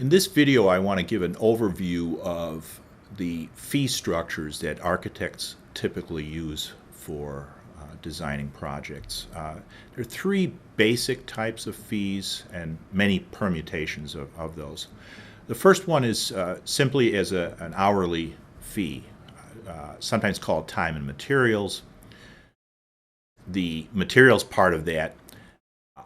In this video, I want to give an overview of the fee structures that architects typically use for designing projects. There are three basic types of fees and many permutations of those. The first one is simply as an hourly fee, sometimes called time and materials. The materials part of that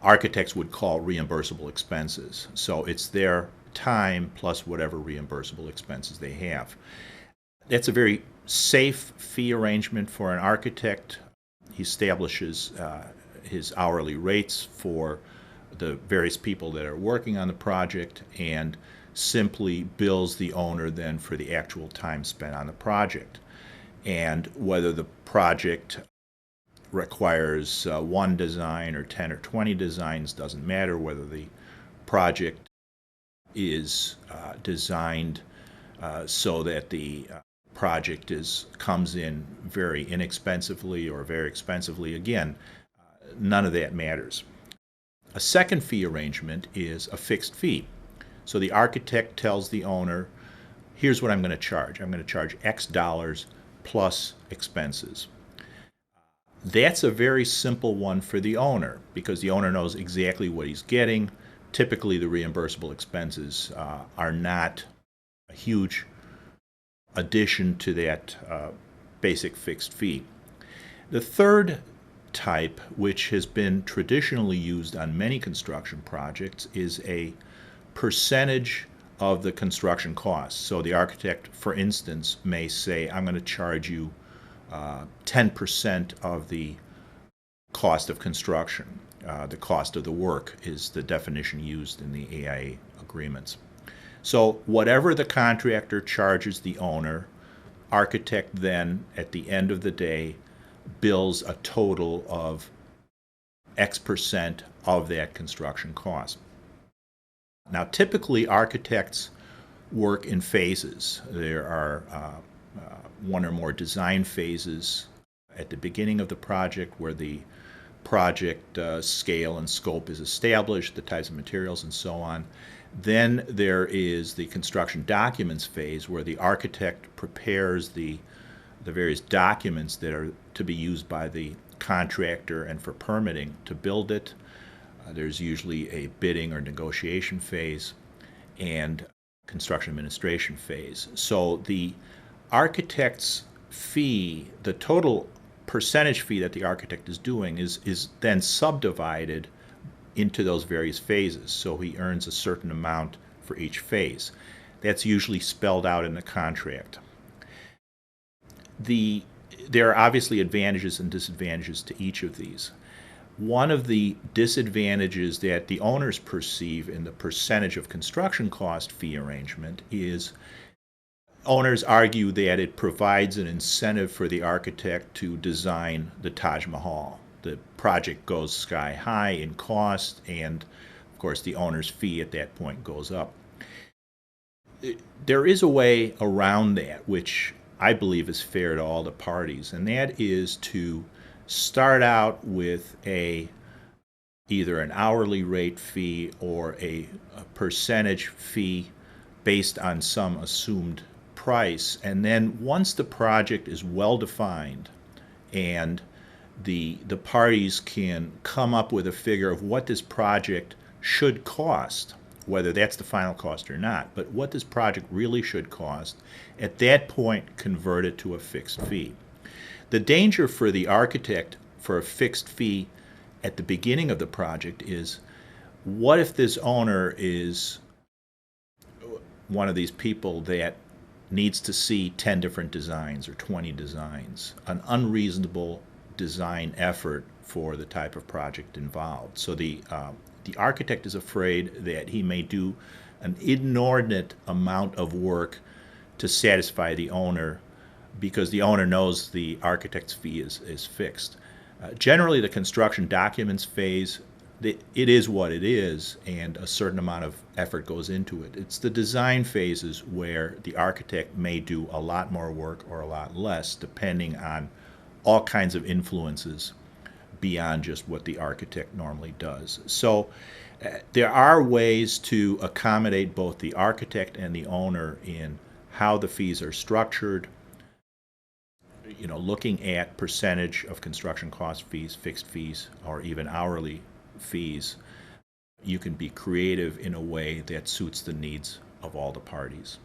architects would call reimbursable expenses. So it's their time plus whatever reimbursable expenses they have. That's a very safe fee arrangement for an architect. He establishes his hourly rates for the various people that are working on the project and simply bills the owner then for the actual time spent on the project. And whether the project requires one design or 10 or 20 designs doesn't matter. Whether the project is designed so that the project comes in very inexpensively or very expensively, again, none of that matters. A second fee arrangement is a fixed fee. So the architect tells the owner, here's what I'm going to charge. I'm going to charge X dollars plus expenses. That's a very simple one for the owner because the owner knows exactly what he's getting. Typically, the reimbursable expenses are not a huge addition to that basic fixed fee. The third type, which has been traditionally used on many construction projects, is a percentage of the construction costs. So the architect, for instance, may say, I'm going to charge you 10% of the cost of construction. The cost of the work is the definition used in the AIA agreements. So whatever the contractor charges the owner, architect then, at the end of the day, bills a total of X% of that construction cost. Now, typically, architects work in phases. There are one or more design phases at the beginning of the project where the project scale and scope is established, the types of materials and so on. Then there is the construction documents phase where the architect prepares the various documents that are to be used by the contractor and for permitting to build it. There's usually a bidding or negotiation phase and construction administration phase. So the architect's fee, the total percentage fee that the architect is doing is then subdivided into those various phases. So he earns a certain amount for each phase. That's usually spelled out in the contract. There are obviously advantages and disadvantages to each of these. One of the disadvantages that the owners perceive in the percentage of construction cost fee arrangement is owners argue that it provides an incentive for the architect to design the Taj Mahal. The project goes sky high in cost, and of course the owner's fee at that point goes up. There is a way around that, which I believe is fair to all the parties, and that is to start out with either an hourly rate fee or a percentage fee based on some assumed price, and then once the project is well defined and the parties can come up with a figure of what this project should cost, whether that's the final cost or not, but what this project really should cost, at that point convert it to a fixed fee. The danger for the architect for a fixed fee at the beginning of the project is, what if this owner is one of these people that needs to see 10 different designs or 20 designs, an unreasonable design effort for the type of project involved. So the architect is afraid that he may do an inordinate amount of work to satisfy the owner because the owner knows the architect's fee is fixed. Generally, the construction documents phase, it is what it is, and a certain amount of effort goes into it. It's the design phases where the architect may do a lot more work or a lot less, depending on all kinds of influences beyond just what the architect normally does. So there are ways to accommodate both the architect and the owner in how the fees are structured. You know, looking at percentage of construction cost fees, fixed fees, or even hourly fees, you can be creative in a way that suits the needs of all the parties.